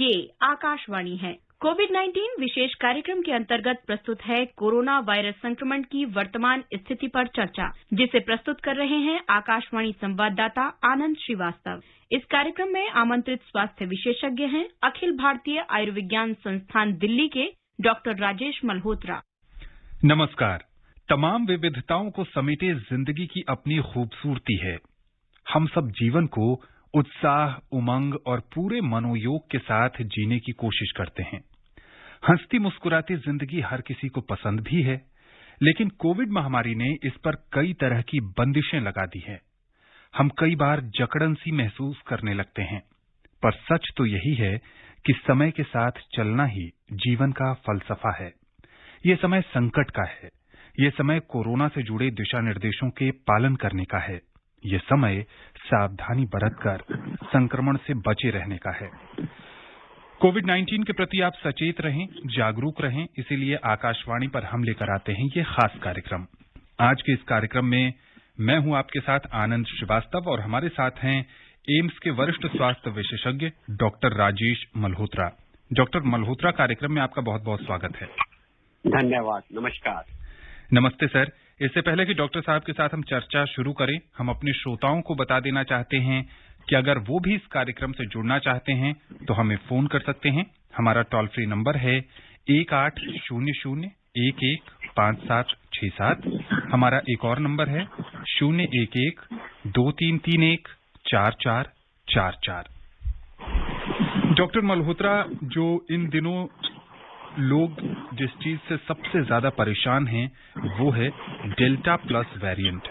ये आकाशवाणी है। कोविड-19 विशेष कार्यक्रम के अंतर्गत प्रस्तुत है कोरोना वायरस संक्रमण की वर्तमान स्थिति पर चर्चा, जिसे प्रस्तुत कर रहे हैं आकाशवाणी संवाददाता आनंद श्रीवास्तव। इस कार्यक्रम में आमंत्रित स्वास्थ्य विशेषज्ञ हैं अखिल भारतीय आयुर्विज्ञान संस्थान दिल्ली के डॉक्टर राजेश मल्होत्रा। नमस्कार। तमाम विविधताओं को समेटे जिंदगी की अपनी खूबसूरती है। हम सब जीवन को उत्साह, उमंग और पूरे मनोयोग के साथ जीने की कोशिश करते हैं। हंसती मुस्कुराती जिंदगी हर किसी को पसंद भी है, लेकिन कोविड महामारी ने इस पर कई तरह की बंदिशें लगा दी हैं। हम कई बार जकड़न सी महसूस करने लगते हैं, पर सच तो यही है कि समय के साथ चलना ही जीवन का फलसफा है। ये समय संकट का है। ये समय कोरोना से जुड़े दिशा निर्देशों के पालन करने का है। ये समय सावधानी बरतकर संक्रमण से बचे रहने का है। कोविड-19 के प्रति आप सचेत रहें, जागरूक रहें, इसीलिए आकाशवाणी पर हम लेकर आते हैं ये खास कार्यक्रम। आज के इस कार्यक्रम में मैं हूं आपके साथ आनंद श्रीवास्तव और हमारे साथ हैं एम्स के वरिष्ठ स्वास्थ्य विशेषज्ञ डॉक्टर राजेश मल्होत्रा। डॉक्टर मल्होत्रा, कार्यक्रम में आपका बहुत बहुत स्वागत है। धन्यवाद। नमस्कार। नमस्ते सर। इससे पहले कि डॉक्टर साहब के साथ हम चर्चा शुरू करें, हम अपने श्रोताओं को बता देना चाहते हैं कि अगर वो भी इस कार्यक्रम से जुड़ना चाहते हैं तो हमें फोन कर सकते हैं। हमारा टोल फ्री नंबर है 1800-115767। हमारा एक और नंबर है 011-2331-4444। डॉक्टर मल्होत्रा, जो इन दिनों लोग जिस चीज से सबसे ज्यादा परेशान हैं वो है डेल्टा प्लस वेरिएंट।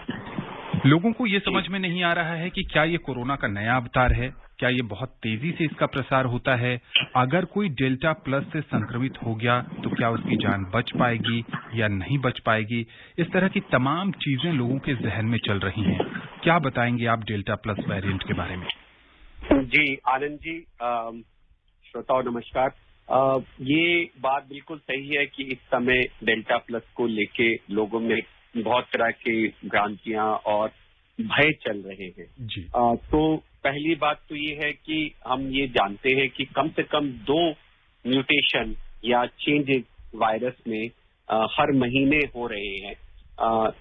लोगों को ये समझ में नहीं आ रहा है कि क्या ये कोरोना का नया अवतार है, क्या ये बहुत तेजी से इसका प्रसार होता है। अगर कोई डेल्टा प्लस से संक्रमित हो गया तो क्या उसकी जान बच पाएगी या नहीं बच पाएगी। इस तरह की तमाम चीजें लोगों के जहन में चल रही हैं। क्या बताएंगे आप डेल्टा प्लस वेरिएंट के बारे में? जी आनंद जी, श्रोताओं नमस्कार। ये बात बिल्कुल सही है कि इस समय डेल्टा प्लस को लेके लोगों में बहुत तरह की भ्रांतियां और भय चल रहे हैं जी। तो पहली बात तो ये है कि हम ये जानते हैं कि कम से कम 2 म्यूटेशन या चेंजेस वायरस में हर महीने हो रहे हैं।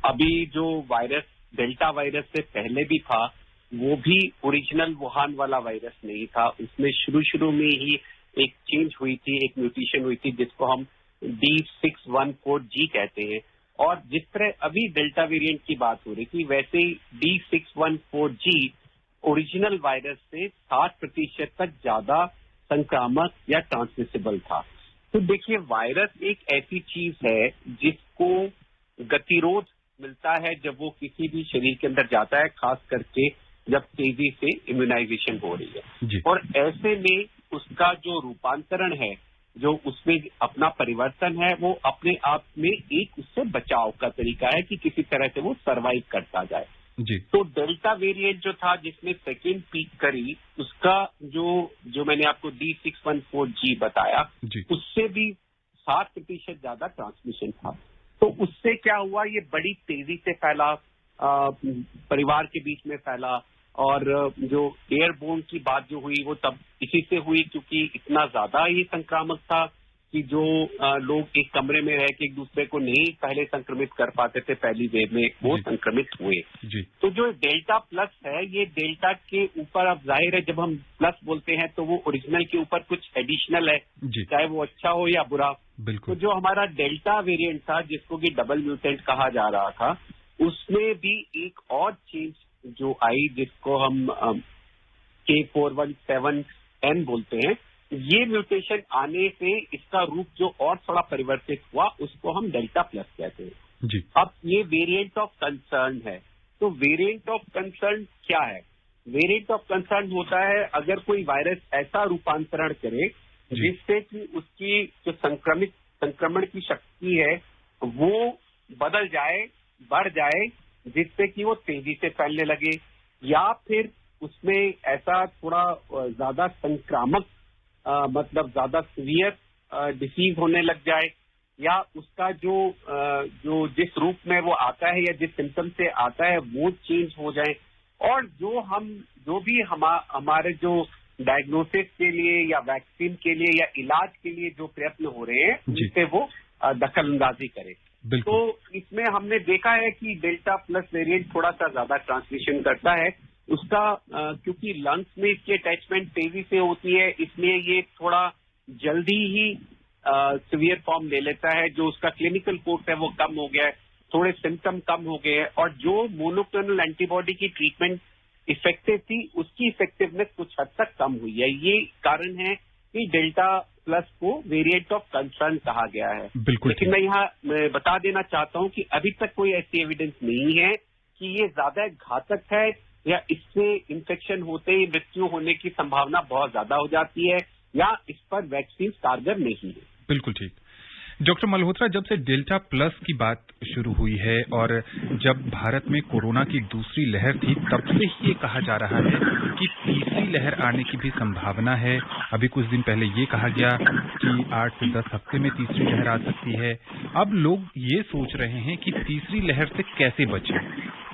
अभी जो वायरस डेल्टा वायरस से पहले भी था वो भी ओरिजिनल वुहान वाला वायरस नहीं था। उसमें शुरू में ही एक चेंज हुई थी, एक म्यूटेशन हुई थी जिसको हम D614G कहते हैं। और जिस तरह अभी डेल्टा वेरिएंट की बात हो रही थी, वैसे ही D614G ओरिजिनल वायरस से 60% तक ज्यादा संक्रामक या ट्रांसमिसिबल था। तो देखिए, वायरस एक ऐसी चीज है जिसको गतिरोध मिलता है जब वो किसी भी शरीर के अंदर जाता है, खास करके जब तेजी से इम्यूनाइजेशन हो रही है। और ऐसे में उसका जो रूपांतरण है, जो उसमें अपना परिवर्तन है, वो अपने आप में एक उससे बचाव का तरीका है कि किसी तरह से वो सरवाइव करता जाए जी। तो डेल्टा वेरिएंट जो था जिसमें सेकेंड पीक करी, उसका जो मैंने आपको D614G बताया, उससे भी 60% ज्यादा ट्रांसमिशन था। तो उससे क्या हुआ, ये बड़ी तेजी से फैला, परिवार के बीच में फैला। और जो एयरबोर्न की बात जो हुई वो तब इसी से हुई क्योंकि इतना ज्यादा ये संक्रामक था कि जो लोग एक कमरे में रह के एक दूसरे को नहीं पहले संक्रमित कर पाते थे पहली वेव में, वो संक्रमित हुए। तो जो डेल्टा प्लस है, ये डेल्टा के ऊपर अब जाहिर है जब हम प्लस बोलते हैं तो वो ओरिजिनल के ऊपर कुछ एडिशनल है, चाहे वो अच्छा हो या बुरा। तो जो हमारा डेल्टा वेरिएंट था जिसको कि डबल म्यूटेंट कहा जा रहा था, उसमें भी एक और चेंज जो आई जिसको हम K417N बोलते हैं, ये म्यूटेशन आने से इसका रूप जो और थोड़ा परिवर्तित हुआ, उसको हम डेल्टा प्लस कहते हैं जी। अब ये वेरिएंट ऑफ कंसर्न है। तो वेरिएंट ऑफ कंसर्न क्या है? वेरिएंट ऑफ कंसर्न होता है अगर कोई वायरस ऐसा रूपांतरण करे जिससे कि उसकी जो संक्रमण की शक्ति है वो बदल जाए, बढ़ जाए, जिससे कि वो तेजी से फैलने लगे, या फिर उसमें ऐसा थोड़ा ज्यादा संक्रामक मतलब ज्यादा सीवियर डिसीज होने लग जाए, या उसका जो जिस रूप में वो आता है या जिस सिम्टम से आता है वो चेंज हो जाए। और जो भी हमारे जो डायग्नोसिस के लिए या वैक्सीन के लिए या इलाज के लिए जो प्रयत्न हो रहे हैं जिससे वो दखल अंदाजी करे। तो इसमें हमने देखा है कि डेल्टा प्लस वेरिएंट थोड़ा सा ज्यादा ट्रांसमिशन करता है। उसका क्योंकि लंग्स में इसकी अटैचमेंट तेजी से होती है, इसलिए ये थोड़ा जल्दी ही सीवियर फॉर्म ले लेता है। जो उसका क्लिनिकल कोर्स है वो कम हो गया है, थोड़े सिम्टम कम हो गए हैं, और जो मोनोक्लोनल एंटीबॉडी की ट्रीटमेंट इफेक्टिव थी उसकी इफेक्टिवनेस कुछ हद तक कम हुई है। ये कारण है कि डेल्टा प्लस को वेरिएंट ऑफ कंसर्न कहा गया है। लेकिन मैं यहाँ बता देना चाहता हूँ कि अभी तक कोई ऐसी एविडेंस नहीं है कि ये ज्यादा घातक है या इससे इन्फेक्शन होते ही मृत्यु होने की संभावना बहुत ज्यादा हो जाती है या इस पर वैक्सीन कारगर नहीं है। बिल्कुल ठीक। डॉक्टर मल्होत्रा, जब से डेल्टा प्लस की बात शुरू हुई है और जब भारत में कोरोना की दूसरी लहर थी, तब से ही ये कहा जा रहा है कि तीसरी लहर आने की भी संभावना है। अभी कुछ दिन पहले ये कहा गया कि 8 से 10 हफ्ते में तीसरी लहर आ सकती है। अब लोग ये सोच रहे हैं कि तीसरी लहर से कैसे बचें,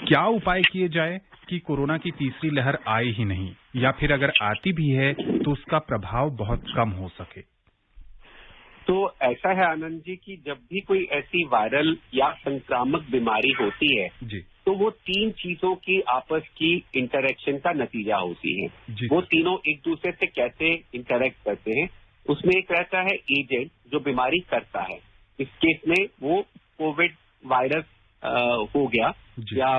क्या उपाय किए जाए कि कोरोना की तीसरी लहर आए ही नहीं, या फिर अगर आती भी है तो उसका प्रभाव बहुत कम हो सके। तो ऐसा है आनंद जी कि जब भी कोई ऐसी वायरल या संक्रामक बीमारी होती है जी, तो वो 3 चीजों की आपस की इंटरेक्शन का नतीजा होती है। वो तीनों एक दूसरे से कैसे इंटरेक्ट करते हैं, उसमें एक रहता है एजेंट जो बीमारी करता है। इस केस में वो कोविड वायरस हो गया या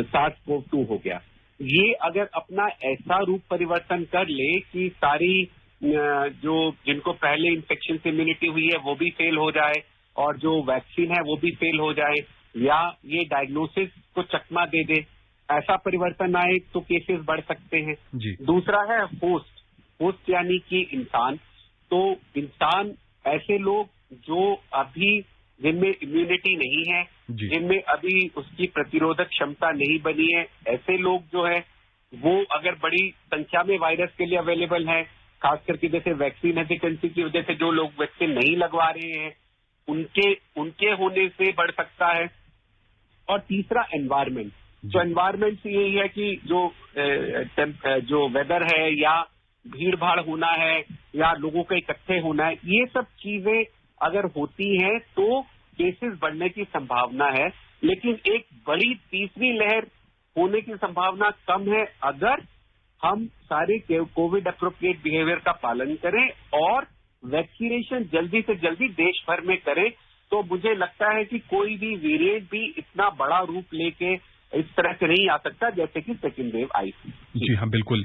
SARS-CoV-2 हो गया। ये अगर अपना ऐसा रूप परिवर्तन कर ले कि सारी जो जिनको पहले इन्फेक्शन से इम्यूनिटी हुई है वो भी फेल हो जाए और जो वैक्सीन है वो भी फेल हो जाए, या ये डायग्नोसिस को चकमा दे दे, ऐसा परिवर्तन आए तो केसेस बढ़ सकते हैं। दूसरा है होस्ट यानी कि इंसान। तो इंसान ऐसे लोग जो अभी जिनमें इम्यूनिटी नहीं है, जिनमें अभी उसकी प्रतिरोधक क्षमता नहीं बनी है, ऐसे लोग जो है वो अगर बड़ी संख्या में वायरस के लिए अवेलेबल है, खास करके जैसे वैक्सीन हेजिटेंसी की वजह से जो लोग वैक्सीन नहीं लगवा रहे हैं उनके होने से बढ़ सकता है। और तीसरा एनवायरमेंट। तो एनवायरमेंट से यही है कि जो वेदर है या भीड़ भाड़ होना है या लोगों का इकट्ठे होना है, ये सब चीजें अगर होती हैं तो केसेस बढ़ने की संभावना है। लेकिन एक बड़ी तीसरी लहर होने की संभावना कम है अगर हम सारे कोविड एप्रोप्रिएट बिहेवियर का पालन करें और वैक्सीनेशन जल्दी से जल्दी देश भर में करें। तो मुझे लगता है कि कोई भी वेरिएंट भी इतना बड़ा रूप लेके इस तरह से नहीं आ सकता जैसे कि सेकेंड वेव आई थी। जी हाँ, बिल्कुल।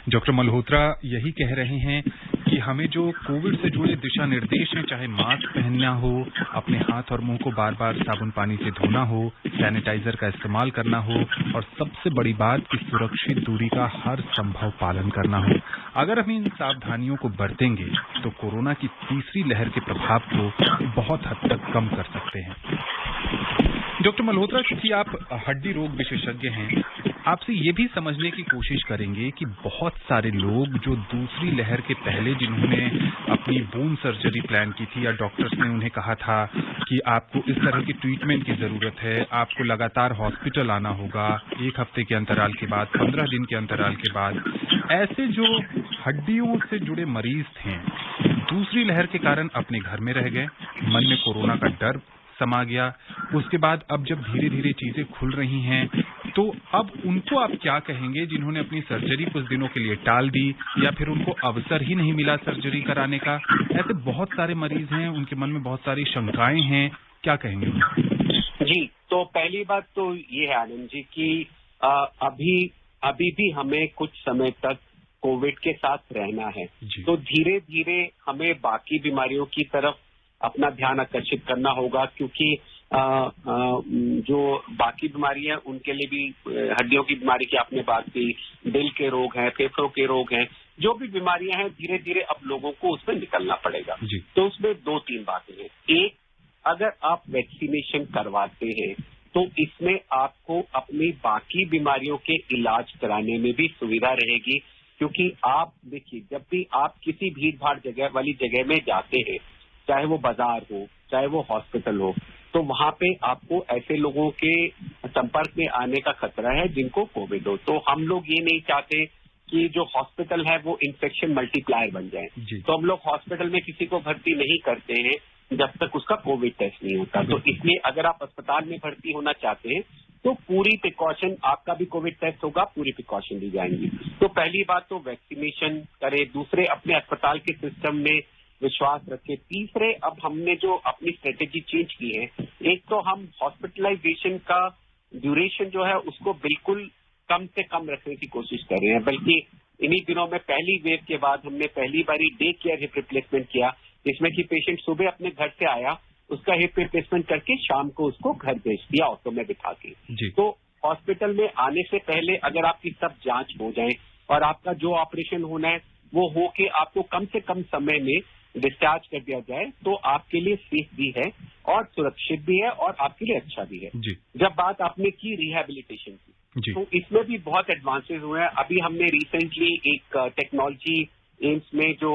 डॉक्टर मल्होत्रा यही कह रहे हैं कि हमें जो कोविड से जुड़े दिशा निर्देश हैं, चाहे मास्क पहनना हो, अपने हाथ और मुंह को बार बार साबुन पानी से धोना हो, सैनिटाइजर का इस्तेमाल करना हो, और सबसे बड़ी बात कि सुरक्षित दूरी का हर संभव पालन करना हो। अगर हम इन सावधानियों को बरतेंगे तो कोरोना की तीसरी लहर के प्रभाव को बहुत हद तक कम कर सकते हैं। डॉक्टर मल्होत्रा, क्योंकि आप हड्डी रोग विशेषज्ञ हैं, आपसे ये भी समझने की कोशिश करेंगे कि बहुत सारे लोग जो दूसरी लहर के पहले जिन्होंने अपनी बोन सर्जरी प्लान की थी या डॉक्टर्स ने उन्हें कहा था कि आपको इस तरह की ट्रीटमेंट की जरूरत है, आपको लगातार हॉस्पिटल आना होगा 1 हफ्ते के अंतराल के बाद, 15 दिन के अंतराल के बाद, ऐसे जो हड्डियों से जुड़े मरीज थे दूसरी लहर के कारण अपने घर में रह गए, मन में कोरोना का डर समा गया। उसके बाद अब जब धीरे धीरे चीजें खुल रही हैं तो अब उनको आप क्या कहेंगे जिन्होंने अपनी सर्जरी कुछ दिनों के लिए टाल दी या फिर उनको अवसर ही नहीं मिला सर्जरी कराने का? ऐसे बहुत सारे मरीज हैं, उनके मन में बहुत सारी शंकाएं हैं, क्या कहेंगे? जी, तो पहली बात तो ये है आनंद जी कि अभी भी हमें कुछ समय तक कोविड के साथ रहना है। तो धीरे धीरे हमें बाकी बीमारियों की तरफ अपना ध्यान आकर्षित करना होगा, क्योंकि जो बाकी बीमारी है उनके लिए भी, हड्डियों की बीमारी की आपने बात की, दिल के रोग हैं, फेफड़ों के रोग हैं, जो भी बीमारियां हैं धीरे धीरे अब लोगों को उसमें निकलना पड़ेगा। तो उसमें 2-3 बातें हैं। एक, अगर आप वैक्सीनेशन करवाते हैं तो इसमें आपको अपनी बाकी बीमारियों के इलाज कराने में भी सुविधा रहेगी, क्योंकि आप देखिए, जब भी आप किसी भीड़ भाड़ वाली जगह में जाते हैं, चाहे वो बाजार हो, चाहे वो हॉस्पिटल हो, तो वहां पे आपको ऐसे लोगों के संपर्क में आने का खतरा है जिनको कोविड हो। तो हम लोग ये नहीं चाहते कि जो हॉस्पिटल है वो इन्फेक्शन मल्टीप्लायर बन जाए। तो हम लोग हॉस्पिटल में किसी को भर्ती नहीं करते हैं जब तक उसका कोविड टेस्ट नहीं होता। तो इसलिए अगर आप अस्पताल में भर्ती होना चाहते हैं तो पूरी प्रिकॉशन, आपका भी कोविड टेस्ट होगा, पूरी प्रिकॉशन दी जाएंगी। तो पहली बात तो वैक्सीनेशन करें, दूसरे अपने अस्पताल के सिस्टम में विश्वास रखें, तीसरे अब हमने जो अपनी स्ट्रेटेजी चेंज की है, एक तो हम हॉस्पिटलाइजेशन का ड्यूरेशन जो है उसको बिल्कुल कम से कम रखने की कोशिश कर रहे हैं। बल्कि इन्हीं दिनों में पहली वेव के बाद हमने पहली बारी डे केयर हिप रिप्लेसमेंट किया, जिसमें कि पेशेंट सुबह अपने घर से आया, उसका हिप रिप्लेसमेंट करके शाम को उसको घर भेज दिया ऑटो में बिठा के। तो हॉस्पिटल में आने से पहले अगर आपकी सब जांच हो जाए और आपका जो ऑपरेशन होना है वो हो के आपको कम से कम समय में डिस्चार्ज कर दिया जाए तो आपके लिए सेफ भी है और सुरक्षित भी है और आपके लिए अच्छा भी है। जब बात आपने की रिहैबिलिटेशन की, तो इसमें भी बहुत एडवांसेस हुए हैं। अभी हमने रिसेंटली एक टेक्नोलॉजी एम्स में जो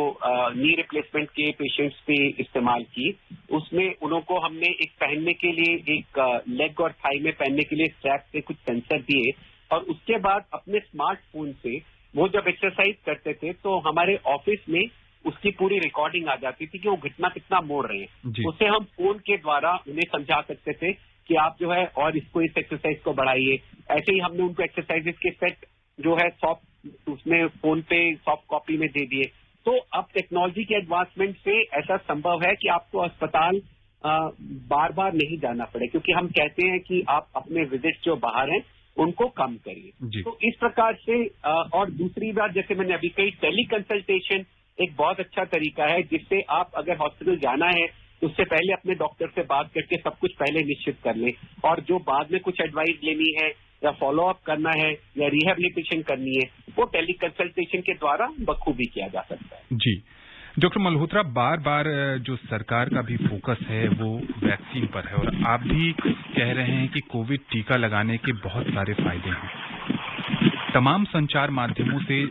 नी रिप्लेसमेंट के पेशेंट्स पे इस्तेमाल की, उसमें उनको हमने एक पहनने के लिए, एक लेग और थाई में पहनने के लिए स्ट्रैप से कुछ सेंसर दिए और उसके बाद अपने स्मार्टफोन से वो जब एक्सरसाइज करते थे तो हमारे ऑफिस में उसकी पूरी रिकॉर्डिंग आ जाती थी कि वो घुटना कितना मोड़ रहे हैं। उससे हम फोन के द्वारा उन्हें समझा सकते थे कि आप जो है और इसको, इस एक्सरसाइज को बढ़ाइए। ऐसे ही हमने उनको एक्सरसाइजेस के सेट जो है सॉफ्ट उसमें फोन पे सॉफ्ट कॉपी में दे दिए। तो अब टेक्नोलॉजी के एडवांसमेंट से ऐसा संभव है कि आपको अस्पताल बार बार नहीं जाना पड़े, क्योंकि हम कहते हैं कि आप अपने विजिट जो बाहर हैं उनको कम करिए। तो इस प्रकार से और दूसरी बात, जैसे मैंने अभी कही, टेली कंसल्टेशन एक बहुत अच्छा तरीका है, जिससे आप अगर हॉस्पिटल जाना है उससे पहले अपने डॉक्टर से बात करके सब कुछ पहले निश्चित कर लें और जो बाद में कुछ एडवाइस लेनी है या फॉलो अप करना है या रिहैबिलिटेशन करनी है वो टेली कंसल्टेशन के द्वारा बखूबी किया जा सकता है। जी डॉक्टर मल्होत्रा, बार बार जो सरकार का भी फोकस है वो वैक्सीन पर है और आप भी कह रहे हैं कि कोविड टीका लगाने के बहुत सारे फायदे हैं। तमाम संचार माध्यमों से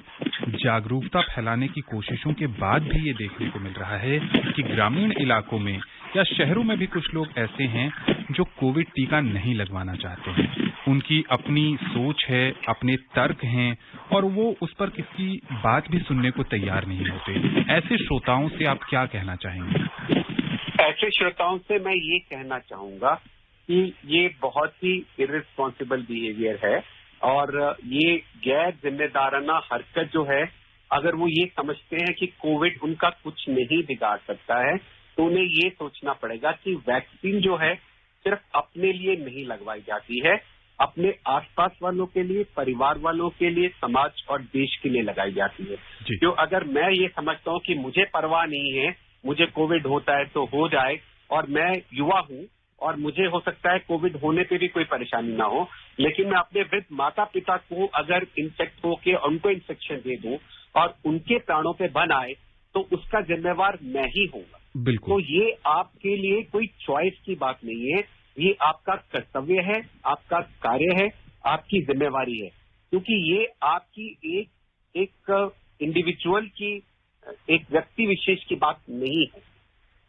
जागरूकता फैलाने की कोशिशों के बाद भी ये देखने को मिल रहा है कि ग्रामीण इलाकों में या शहरों में भी कुछ लोग ऐसे हैं जो कोविड टीका नहीं लगवाना चाहते हैं। उनकी अपनी सोच है, अपने तर्क हैं और वो उस पर किसी बात भी सुनने को तैयार नहीं होते। ऐसे श्रोताओं से आप क्या कहना चाहेंगे? ऐसे श्रोताओं से मैं ये कहना चाहूंगा कि ये बहुत ही इर्रिस्पॉन्सिबल बिहेवियर है और ये गैर जिम्मेदाराना हरकत जो है, अगर वो ये समझते हैं कि कोविड उनका कुछ नहीं बिगाड़ सकता है तो उन्हें ये सोचना पड़ेगा कि वैक्सीन जो है सिर्फ अपने लिए नहीं लगवाई जाती है, अपने आसपास वालों के लिए, परिवार वालों के लिए, समाज और देश के लिए लगाई जाती है। जो अगर मैं ये समझता हूँ कि मुझे परवाह नहीं है, मुझे कोविड होता है तो हो जाए और मैं युवा हूँ और मुझे हो सकता है कोविड होने पे भी कोई परेशानी ना हो, लेकिन मैं अपने वृद्ध माता पिता को अगर इन्फेक्ट होके उनको इन्फेक्शन दे दूं और उनके प्राणों पे बन आए तो उसका जिम्मेवार मैं ही हूँगा। बिल्कुल। तो ये आपके लिए कोई चॉइस की बात नहीं है, ये आपका कर्तव्य है, आपका कार्य है, आपकी जिम्मेवारी है, क्योंकि ये आपकी एक इंडिविजुअल की, एक व्यक्ति विशेष की बात नहीं है।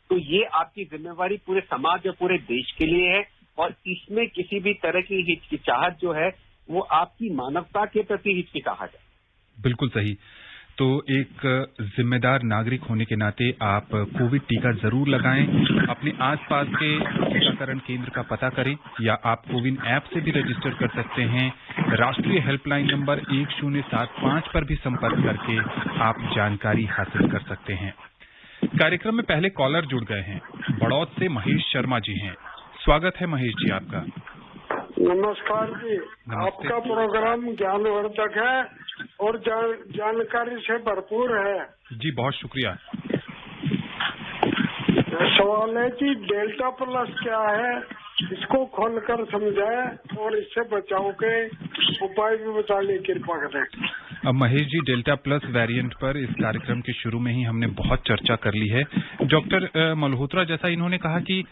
तो ये आपकी जिम्मेवारी पूरे समाज और पूरे देश के लिए है और इसमें किसी भी तरह की हिचकिचाहट जो है वो आपकी मानवता के प्रति हिचकिचाहट है। बिल्कुल सही। तो एक जिम्मेदार नागरिक होने के नाते आप कोविड टीका जरूर लगाएं। अपने आसपास के टीकाकरण केंद्र का पता करें या आप कोविन ऐप से भी रजिस्टर कर सकते हैं। राष्ट्रीय हेल्पलाइन नंबर 1075 पर भी संपर्क करके आप जानकारी हासिल कर सकते हैं। कार्यक्रम में पहले कॉलर जुड़ गए हैं। बड़ौद से महेश शर्मा जी हैं। स्वागत है महेश जी आपका। नमस्कार जी। आपका प्रोग्राम ज्ञानवर्धक है और जानकारी से भरपूर है। जी बहुत शुक्रिया। सवाल है कि डेल्टा प्लस क्या है, इसको खोलकर समझाएं और इससे बचाव के उपाय भी बताने की कृपा करें। अब Mahesh ji, delta plus variant पर इस कार्यक्रम के शुरू में ही हमने बहुत चर्चा कर ली है। डॉक्टर मल्होत्रा, जैसा इन्होंने कहा कि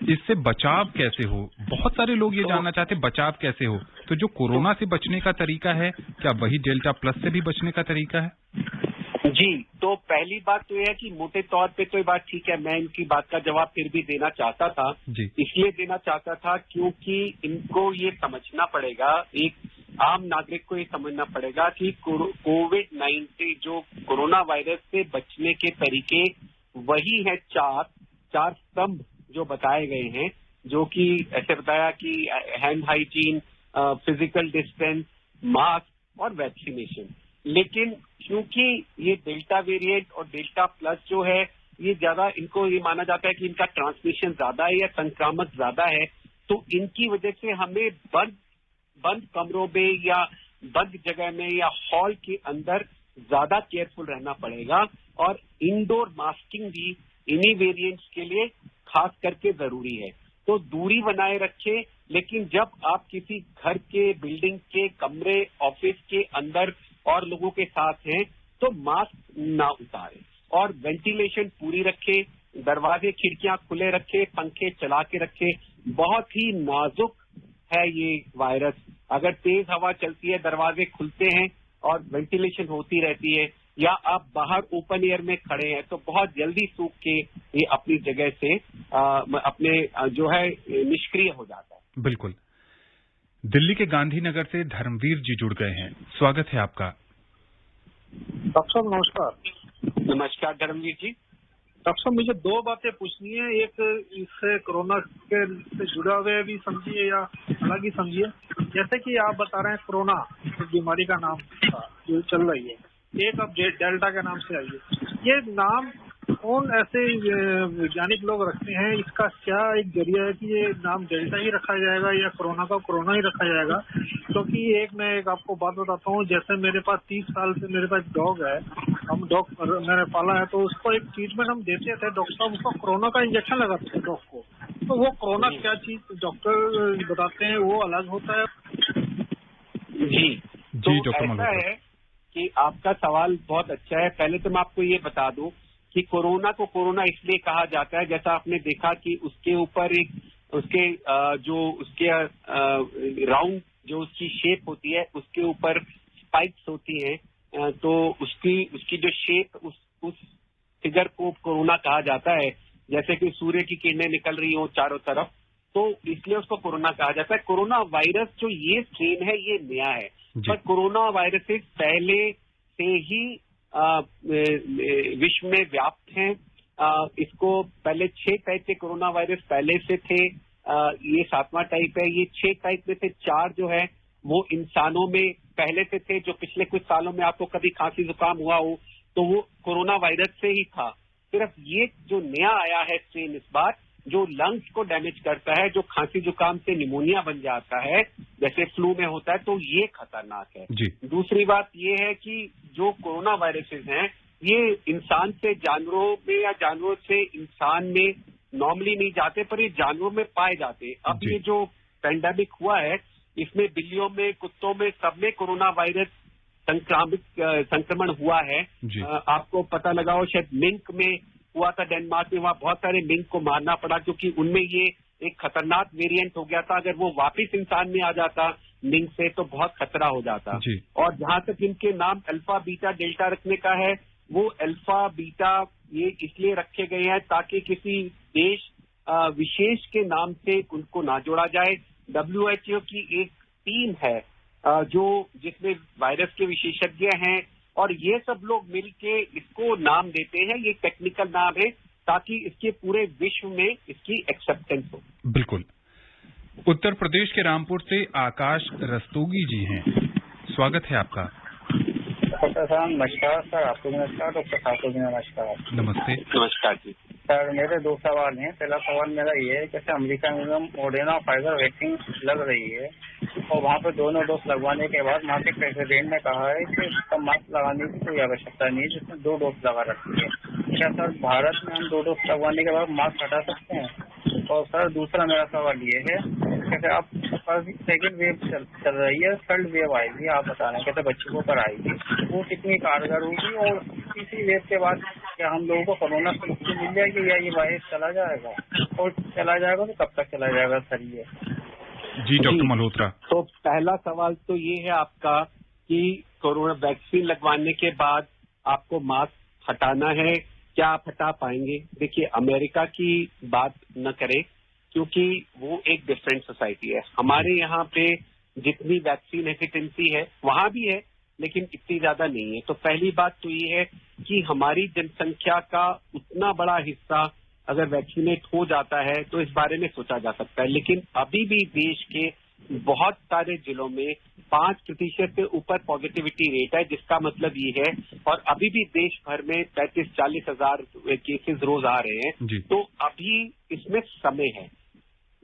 इससे बचाव कैसे हो, बहुत सारे लोग ये जानना चाहते हैं बचाव कैसे हो। तो जो कोरोना से बचने का तरीका है, क्या वही डेल्टा प्लस से भी बचने का तरीका है? जी, तो पहली बात तो यह है कि मोटे तौर पे तो ये बात ठीक है, मैं इनकी बात का जवाब फिर भी देना चाहता था। इसलिए देना चाहता था क्योंकि इनको ये समझना पड़ेगा, एक आम नागरिक को ये समझना पड़ेगा कि कोविड से जो कोरोना वायरस से बचने के तरीके वही है चार स्तंभ जो बताए गए हैं, जो कि ऐसे बताया कि hand hygiene, physical distance, mask और वैक्सीनेशन। लेकिन क्योंकि ये डेल्टा वेरिएंट और डेल्टा प्लस जो है ये ज्यादा, इनको ये माना जाता है कि इनका ट्रांसमिशन ज्यादा है या संक्रामक ज्यादा है, तो इनकी वजह से हमें बंद कमरों में या बंद जगह में या हॉल के अंदर ज्यादा केयरफुल रहना पड़ेगा। और इंडोर मास्किंग भी इन्हीं वेरिएंट्स के लिए खास करके जरूरी है। तो दूरी बनाए रखें, लेकिन जब आप किसी घर के, बिल्डिंग के कमरे, ऑफिस के अंदर और लोगों के साथ हैं तो मास्क ना उतारें और वेंटिलेशन पूरी रखें, दरवाजे खिड़कियां खुले रखें, पंखे चला के रखें। बहुत ही नाजुक है ये वायरस, अगर तेज हवा चलती है, दरवाजे खुलते हैं और वेंटिलेशन होती रहती है, या आप बाहर ओपन एयर में खड़े हैं तो बहुत जल्दी सूख के ये अपनी जगह से अपने जो है निष्क्रिय हो जाता है। बिल्कुल। दिल्ली के गांधीनगर से धर्मवीर जी जुड़ गए हैं, स्वागत है आपका। डॉक्टर साहब नमस्कार। नमस्कार धर्मवीर जी। डॉक्टर साहब मुझे दो बातें पूछनी है, एक इससे कोरोना के से जुड़ा हुए भी समझिए या अलग ही समझिए। जैसे कि आप बता रहे हैं कोरोना इस बीमारी का नाम था जो चल रही है, एक अब डेल्टा के नाम से आई है। ये नाम कौन ऐसे वैज्ञानिक लोग रखते हैं, इसका क्या एक जरिया है कि ये नाम डेल्टा ही रखा जाएगा या कोरोना का कोरोना ही रखा जाएगा? क्योंकि मैं एक आपको बात बताता हूँ, जैसे मेरे पास 30 साल से मेरे पास डॉग है, हम डॉग मैंने पाला है, तो उसको एक ट्रीटमेंट हम देते थे, डॉक्टर साहब उसको कोरोना का इंजेक्शन लगाते थे डॉग को। तो वो कोरोना क्या चीज डॉक्टर बताते हैं वो अलग होता है? जी तो ऐसा है कि आपका सवाल बहुत अच्छा है। पहले तो मैं आपको ये बता दूं कि कोरोना को कोरोना इसलिए कहा जाता है, जैसा आपने देखा कि उसके ऊपर एक उसके राउंड जो उसकी शेप होती है उसके ऊपर स्पाइक्स होती हैं, तो उसकी जो शेप उस फिगर को कोरोना कहा जाता है, जैसे कि सूर्य की किरणें निकल रही हो चारों तरफ, तो इसलिए उसको कोरोना कहा जाता है। कोरोना वायरस जो ये स्ट्रेन है ये नया है, पर कोरोना वायरसेस पहले से ही विश्व में व्याप्त हैं। इसको पहले 6 टाइप के कोरोना वायरस पहले से थे, ये 7वां टाइप है। ये 6 टाइप में से 4 जो है वो इंसानों में पहले से थे, जो पिछले कुछ सालों में आपको कभी खांसी जुकाम हुआ हो तो वो कोरोना वायरस से ही था। सिर्फ ये जो नया आया है स्ट्रेन इस बार, जो लंग्स को डैमेज करता है, जो खांसी जुकाम से निमोनिया बन जाता है जैसे फ्लू में होता है, तो ये खतरनाक है। दूसरी बात ये है कि जो कोरोना वायरसेस हैं ये इंसान से जानवरों में या जानवरों से इंसान में नॉर्मली नहीं जाते, पर ये जानवरों में पाए जाते। अब ये जो पैंडेमिक हुआ है इसमें बिल्लियों में, कुत्तों में, सब में कोरोना वायरस संक्रमण हुआ है। आपको पता लगा हो शायद मिंक में हुआ था, डेनमार्क में, वहां बहुत सारे मिंक को मारना पड़ा क्योंकि उनमें ये एक खतरनाक वेरिएंट हो गया था। अगर वो वापिस इंसान में आ जाता मिंक से तो बहुत खतरा हो जाता। और जहां तक इनके नाम अल्फा, बीटा, डेल्टा रखने का है, वो अल्फा, बीटा ये इसलिए रखे गए हैं ताकि किसी देश विशेष के नाम से उनको ना जोड़ा जाए। WHO की एक टीम है जिसमें वायरस के विशेषज्ञ हैं और ये सब लोग मिलके इसको नाम देते हैं। ये टेक्निकल नाम है ताकि इसके पूरे विश्व में इसकी एक्सेप्टेंस हो। बिल्कुल। उत्तर प्रदेश के रामपुर से आकाश रस्तोगी जी हैं, स्वागत है आपका। डॉक्टर साहब नमस्कार। सर आपको नमस्कार, डॉक्टर साहब को भी नमस्कार। नमस्ते। नमस्कार जी। सर मेरे 2 सवाल हैं। पहला सवाल मेरा ये है, जैसे अमेरिका में मॉडर्ना फाइजर वैक्सीन लग रही है और वहाँ पे दोनों डोज लगवाने के बाद वहाँ के प्रेसिडेंट ने कहा है कि इसका मास्क लगाने की कोई आवश्यकता नहीं है, जिसमें 2 डोज लगा रखी है। क्या सर भारत में हम 2 डोज लगवाने के बाद मास्क हटा सकते हैं? और सर दूसरा मेरा सवाल ये है, जैसे आप सेकेंड वेव चल रही है, थर्ड वेव आएगी, आप बता रहे हैं कैसे बच्चों को पर आएगी, वो कितनी कारगर होगी और इसी वेव के बाद क्या हम लोगों को कोरोना से मुक्ति मिल जाएगी या ये वायरस चला जाएगा, और चला जाएगा तो कब तक चला जाएगा सर? ये जी डॉक्टर मल्होत्रा। तो पहला सवाल तो ये है आपका कि कोरोना वैक्सीन लगवाने के बाद आपको मास्क हटाना है, क्या आप हटा पाएंगे? देखिए अमेरिका की बात न करें क्योंकि वो एक डिफरेंट सोसाइटी है। हमारे यहाँ पे जितनी वैक्सीन एफिशिएंसी है वहां भी है, लेकिन इतनी ज्यादा नहीं है। तो पहली बात तो ये है कि हमारी जनसंख्या का उतना बड़ा हिस्सा अगर वैक्सीनेट हो जाता है तो इस बारे में सोचा जा सकता है, लेकिन अभी भी देश के बहुत सारे जिलों में 5% से ऊपर पॉजिटिविटी रेट है, जिसका मतलब ये है, और अभी भी देश भर में 35-40 हजार केसेस रोज आ रहे हैं। तो अभी इसमें समय है,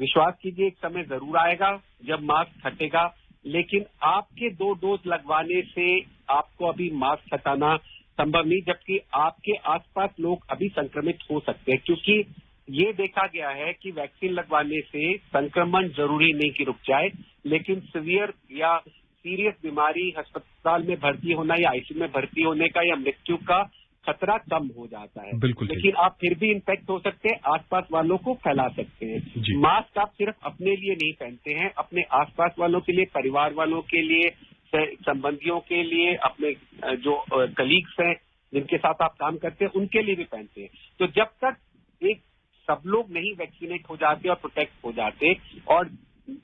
विश्वास कीजिए एक समय जरूर आएगा जब मास्क हटेगा, लेकिन आपके 2 डोज लगवाने से आपको अभी मास्क हटाना संभव नहीं, जबकि आपके आसपास लोग अभी संक्रमित हो सकते हैं, क्योंकि ये देखा गया है कि वैक्सीन लगवाने से संक्रमण जरूरी नहीं कि रुक जाए, लेकिन सीवियर या सीरियस बीमारी, अस्पताल में भर्ती होना या आईसीयू में भर्ती होने का या मृत्यु का खतरा कम हो जाता है। लेकिन आप फिर भी इन्फेक्ट हो सकते हैं, आसपास वालों को फैला सकते हैं। मास्क आप सिर्फ अपने लिए नहीं पहनते हैं, अपने आसपास वालों के लिए, परिवार वालों के लिए, संबंधियों के लिए, अपने जो कलीग्स हैं जिनके साथ आप काम करते हैं उनके लिए भी पहनते हैं। तो जब तक एक सब लोग नहीं वैक्सीनेट हो जाते और प्रोटेक्ट हो जाते और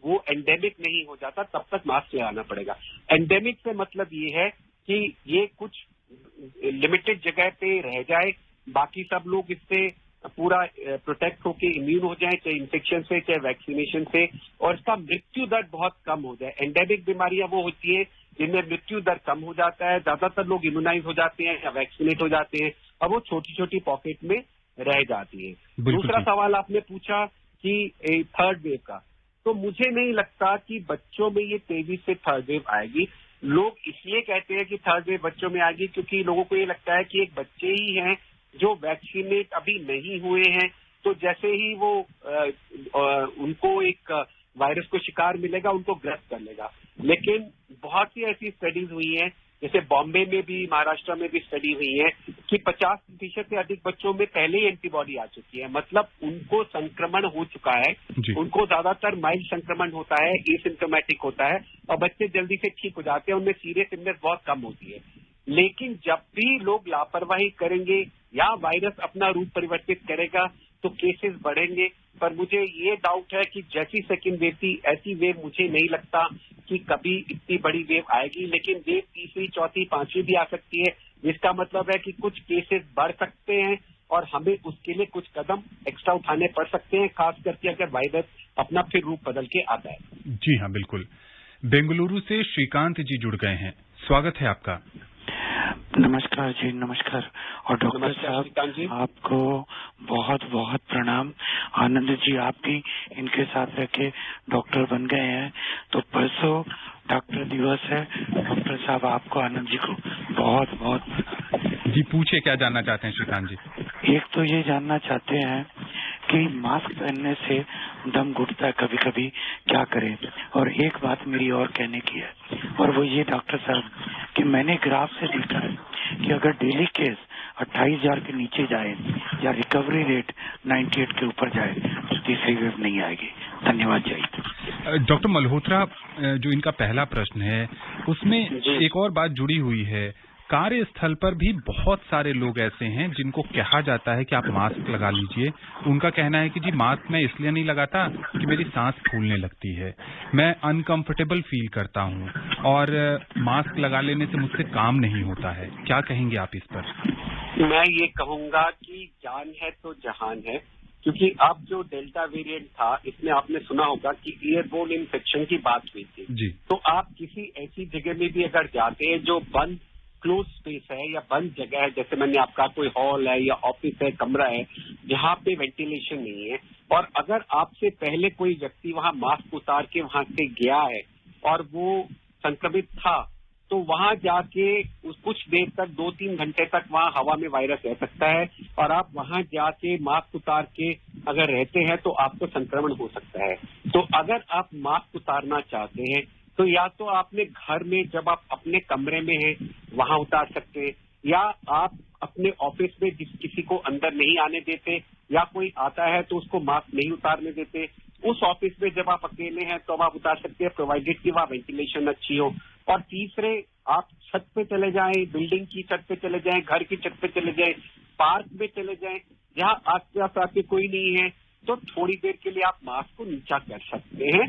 वो एंडेमिक नहीं हो जाता, तब तक मास्क लगाना पड़ेगा। एंडेमिक से मतलब ये है कि ये कुछ लिमिटेड जगह पे रह जाए, बाकी सब लोग इससे पूरा प्रोटेक्ट होके इम्यून हो जाए, चाहे इन्फेक्शन से चाहे वैक्सीनेशन से, और इसका मृत्यु दर बहुत कम हो जाए। एंडेमिक बीमारियां वो होती है जिनमें मृत्यु दर कम हो जाता है, ज्यादातर लोग इम्यूनाइज हो जाते हैं या वैक्सीनेट हो जाते हैं, और वो छोटी छोटी पॉकेट में रह जाती है। दूसरा सवाल आपने पूछा कि थर्ड वेव का, तो मुझे नहीं लगता कि बच्चों में ये तेजी से थर्ड वेव आएगी। लोग इसलिए कहते हैं कि थर्ड वेव बच्चों में आएगी क्योंकि लोगों को ये लगता है कि एक बच्चे ही हैं जो वैक्सीनेट अभी नहीं हुए हैं, तो जैसे ही वो उनको एक वायरस को शिकार मिलेगा उनको ग्रस्त कर लेगा। लेकिन बहुत सी ऐसी स्टडीज हुई हैं, जैसे बॉम्बे में भी, महाराष्ट्र में भी स्टडी हुई है कि 50% से अधिक बच्चों में पहले ही एंटीबॉडी आ चुकी है, मतलब उनको संक्रमण हो चुका है। उनको ज्यादातर माइल्ड संक्रमण होता है, एसिम्प्टोमेटिक होता है, और बच्चे जल्दी से ठीक हो जाते हैं, उनमें सीरियस इलनेस बहुत कम होती है। लेकिन जब भी लोग लापरवाही करेंगे या वायरस अपना रूप परिवर्तित करेगा तो केसेस बढ़ेंगे। पर मुझे ये डाउट है कि जैसी सेकेंड वेव थी ऐसी वेव मुझे नहीं लगता कि कभी इतनी बड़ी वेव आएगी, लेकिन वेव तीसरी, चौथी, पांचवी भी आ सकती है, जिसका मतलब है कि कुछ केसेस बढ़ सकते हैं और हमें उसके लिए कुछ कदम एक्स्ट्रा उठाने पड़ सकते हैं, खास करके अगर वायरस अपना फिर रूप बदल के आता है। जी हाँ, बिल्कुल। बेंगलुरु से श्रीकांत जी जुड़ गए हैं, स्वागत है आपका। नमस्कार जी, नमस्कार। और डॉक्टर साहब आपको बहुत बहुत प्रणाम। आनंद जी, आप भी इनके साथ रह के डॉक्टर बन गए हैं, तो परसों डॉक्टर दिवस है। डॉक्टर साहब आपको, आनंद जी को बहुत बहुत जी। पूछिए, क्या जानना चाहते हैं श्रीकांत जी? एक तो ये जानना चाहते हैं कि मास्क पहनने से दम घुटता है कभी कभी, क्या करें? और एक बात मेरी और कहने की है, और वो ये डॉक्टर साहब कि मैंने ग्राफ से देखा है कि अगर डेली केस 28,000 के नीचे जाए या रिकवरी रेट 98 के ऊपर जाए तो तीसरी वेव नहीं आएगी। धन्यवाद जी। डॉक्टर मल्होत्रा, जो इनका पहला प्रश्न है उसमें एक और बात जुड़ी हुई है। कार्यस्थल पर भी बहुत सारे लोग ऐसे हैं जिनको कहा जाता है कि आप मास्क लगा लीजिए। उनका कहना है कि जी मास्क मैं इसलिए नहीं लगाता कि मेरी सांस फूलने लगती है, मैं अनकंफर्टेबल फील करता हूँ और मास्क लगा लेने से मुझसे काम नहीं होता है। क्या कहेंगे आप इस पर? मैं ये कहूंगा कि जान है तो जहान है, क्योंकि अब जो डेल्टा वेरिएंट था इसमें आपने सुना होगा कि एयरबोर्न इन्फेक्शन की बात हुई थी जी। तो आप किसी ऐसी जगह में भी अगर जाते हैं जो बंद क्लोज स्पेस है या बंद जगह है, जैसे मैंने आपका कोई हॉल है या ऑफिस है, कमरा है जहाँ पे वेंटिलेशन नहीं है, और अगर आपसे पहले कोई व्यक्ति वहाँ मास्क उतार के वहां से गया है और वो संक्रमित था, तो वहां जाके कुछ देर तक 2-3 घंटे तक वहां हवा में वायरस रह सकता है, और आप वहां जाके मास्क उतार के अगर रहते हैं तो आपको संक्रमण हो सकता है। तो अगर आप मास्क उतारना चाहते हैं तो या तो आपने घर में, जब आप अपने कमरे में हैं वहां उतार सकते हैं, या आप अपने ऑफिस में जिस किसी को अंदर नहीं आने देते या कोई आता है तो उसको मास्क नहीं उतारने देते, उस ऑफिस में जब आप अकेले हैं तो आप उतार सकते हैं, प्रोवाइडेड कि वहाँ वेंटिलेशन अच्छी हो। और तीसरे, आप छत पे चले जाएं, बिल्डिंग की छत पे चले जाएं, घर की छत पे चले जाएं, पार्क में चले जाएं, जहाँ आस-पास आपके कोई नहीं है, तो थोड़ी देर के लिए आप मास्क को नीचा कर सकते हैं।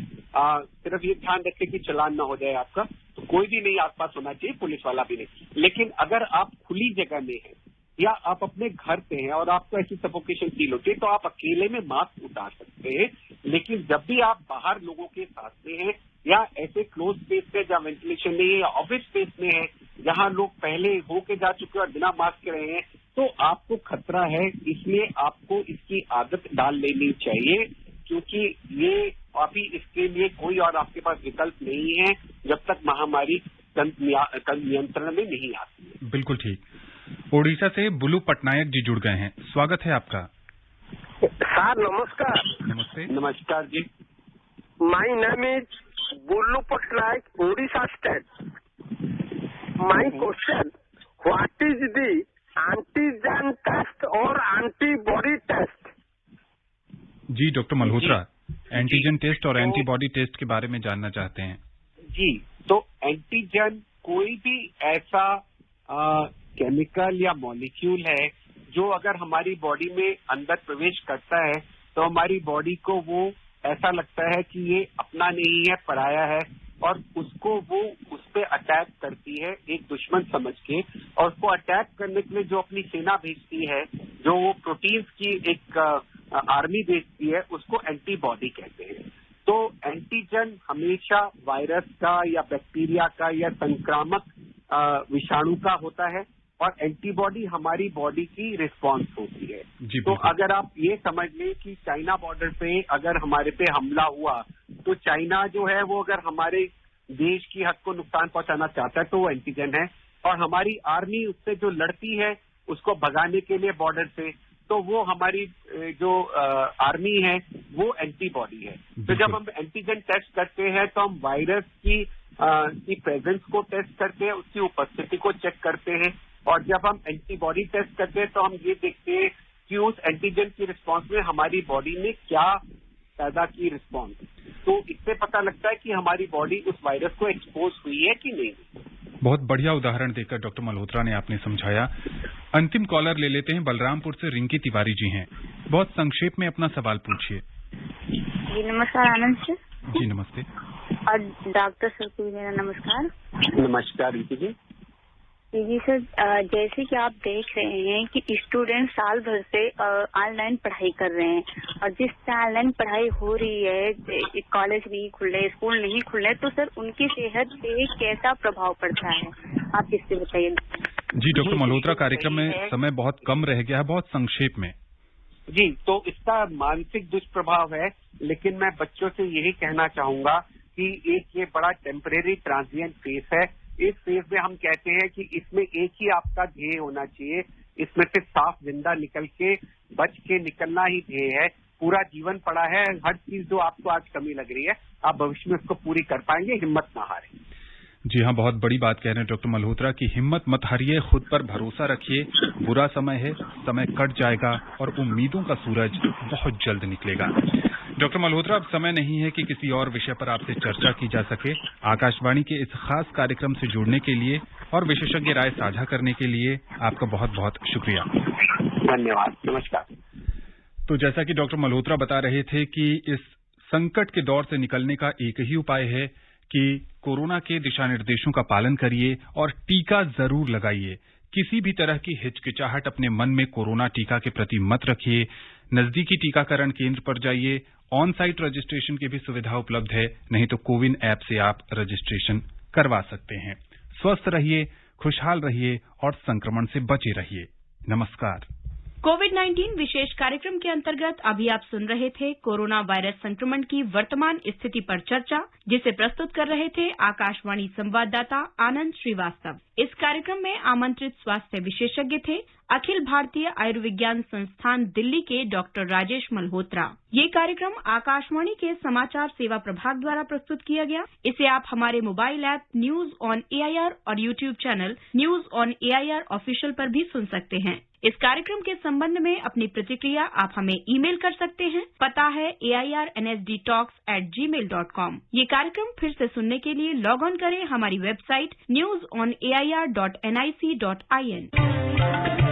सिर्फ ये ध्यान रखें कि चालान ना हो जाए आपका। कोई भी नहीं आसपास होना चाहिए, पुलिस वाला भी नहीं। लेकिन अगर आप खुली जगह में हैं या आप अपने घर पे हैं और आपको ऐसी सफोकेशन फील होती है तो आप अकेले में मास्क उतार सकते हैं। लेकिन जब भी आप बाहर लोगों के साथ में हैं या ऐसे क्लोज स्पेस में जहाँ वेंटिलेशन नहीं है या ऑफिस स्पेस में है जहाँ लोग पहले होके जा चुके और बिना मास्क के रहे हैं, तो आपको खतरा है। इसलिए आपको इसकी आदत डाल लेनी चाहिए, क्योंकि ये अभी इसके लिए कोई और आपके पास विकल्प नहीं है जब तक महामारी नियंत्रण में नहीं आती है। बिल्कुल ठीक। ओडिशा से बुलू पटनायक जी जुड़ गए हैं, स्वागत है आपका। सर नमस्कार। नमस्ते। नमस्कार जी। My name is Bullu Patnaik, Odisha state. My question, what is the antigen test और एंटीबॉडी टेस्ट? जी डॉक्टर मल्होत्रा, एंटीजन टेस्ट और एंटीबॉडी टेस्ट के बारे में जानना चाहते हैं। जी, तो एंटीजन कोई भी ऐसा केमिकल या मॉलिक्यूल है जो अगर हमारी बॉडी में अंदर प्रवेश करता है तो हमारी बॉडी को वो ऐसा लगता है कि ये अपना नहीं है, पराया है, और उसको वो उस पर अटैक करती है एक दुश्मन समझ के। और उसको अटैक करने के लिए जो अपनी सेना भेजती है, जो वो प्रोटीन्स की एक आर्मी भेजती है, उसको एंटीबॉडी कहते हैं। तो एंटीजन हमेशा वायरस का या बैक्टीरिया का या संक्रामक विषाणु का होता है और एंटीबॉडी हमारी बॉडी की रिस्पॉन्स होती है। तो अगर आप ये समझ लें कि चाइना बॉर्डर पे अगर हमारे पे हमला हुआ तो चाइना जो है वो अगर हमारे देश की हद को नुकसान पहुंचाना चाहता है तो वो एंटीजन है, और हमारी आर्मी उससे जो लड़ती है उसको भगाने के लिए बॉर्डर से, तो वो हमारी जो आर्मी है वो एंटीबॉडी है। तो जब हम एंटीजन टेस्ट करते हैं तो हम वायरस की प्रेजेंस को टेस्ट करते हैं, उसकी उपस्थिति को चेक करते हैं, और जब हम एंटीबॉडी टेस्ट करते हैं तो हम ये देखते हैं कि उस एंटीजन की रिस्पांस में हमारी बॉडी ने क्या पैदा की रिस्पांस। तो इससे पता लगता है कि हमारी बॉडी उस वायरस को एक्सपोज हुई है कि नहीं। बहुत बढ़िया उदाहरण देकर डॉक्टर मल्होत्रा ने आपने समझाया। अंतिम कॉलर ले लेते हैं, बलरामपुर से रिंकी तिवारी जी हैं। बहुत संक्षेप में अपना सवाल पूछिए। जी नमस्कार आनंद सर। जी नमस्ते। और डॉक्टर सर को भी मेरा नमस्कार। नमस्कार रिंकी जी। जी सर, जैसे कि आप देख रहे हैं कि स्टूडेंट साल भर से ऑनलाइन पढ़ाई कर रहे हैं, और जिस तरह ऑनलाइन पढ़ाई हो रही है, कॉलेज नहीं खुल रहे, स्कूल नहीं खुल रहे, तो सर उनकी सेहत पे कैसा प्रभाव पड़ता है, आप इससे बताइए। जी डॉक्टर मल्होत्रा, कार्यक्रम में समय बहुत कम रह गया है, बहुत संक्षेप में। जी, तो इसका मानसिक दुष्प्रभाव है, लेकिन मैं बच्चों से यही कहना चाहूंगा कि एक ये बड़ा टेम्परेरी ट्रांजिएंट फेज है। इस फेज में हम कहते हैं कि इसमें एक ही आपका ध्येय होना चाहिए, इसमें से साफ जिंदा निकल के बच के निकलना ही ध्येय है। पूरा जीवन पड़ा है, हर चीज जो आपको आज कमी लग रही है आप भविष्य में उसको पूरी कर पाएंगे, हिम्मत ना हारें। जी हाँ, बहुत बड़ी बात कह रहे हैं डॉक्टर मल्होत्रा की हिम्मत मत हारिए, खुद पर भरोसा रखिए। बुरा समय है, समय कट जाएगा और उम्मीदों का सूरज बहुत जल्द निकलेगा। डॉक्टर मल्होत्रा, अब समय नहीं है कि किसी और विषय पर आपसे चर्चा की जा सके। आकाशवाणी के इस खास कार्यक्रम से जुड़ने के लिए और विशेषज्ञ राय साझा करने के लिए आपका बहुत बहुत शुक्रिया। धन्यवाद, नमस्कार। तो जैसा कि डॉक्टर मल्होत्रा बता रहे थे कि इस संकट के दौर से निकलने का एक ही उपाय है कि कोरोना के दिशा निर्देशों का पालन करिए और टीका जरूर लगाइए। किसी भी तरह की हिचकिचाहट अपने मन में कोरोना टीका के प्रति मत रखिए। नजदीकी टीकाकरण केंद्र पर जाइए। ऑन साइट रजिस्ट्रेशन की भी सुविधा उपलब्ध है, नहीं तो कोविन ऐप से आप रजिस्ट्रेशन करवा सकते हैं। स्वस्थ रहिए, खुशहाल रहिए और संक्रमण से बचे रहिए। नमस्कार। कोविड-19 विशेष कार्यक्रम के अंतर्गत अभी आप सुन रहे थे कोरोना वायरस संक्रमण की वर्तमान स्थिति पर चर्चा, जिसे प्रस्तुत कर रहे थे आकाशवाणी संवाददाता आनंद श्रीवास्तव। इस कार्यक्रम में आमंत्रित स्वास्थ्य विशेषज्ञ थे अखिल भारतीय आयुर्विज्ञान संस्थान दिल्ली के डॉक्टर राजेश मल्होत्रा। ये कार्यक्रम आकाशवाणी के समाचार सेवा प्रभाग द्वारा प्रस्तुत किया गया। इसे आप हमारे mobile app news on AIR और YouTube channel news on AIR official पर भी सुन सकते हैं। इस कार्यक्रम के संबंध में अपनी प्रतिक्रिया आप हमें ईमेल कर सकते हैं। पता है airnsdtalks@gmail.com। ये कार्यक्रम फिर से सुनने के लिए लॉग ऑन करें हमारी वेबसाइट newsonair.nic.in।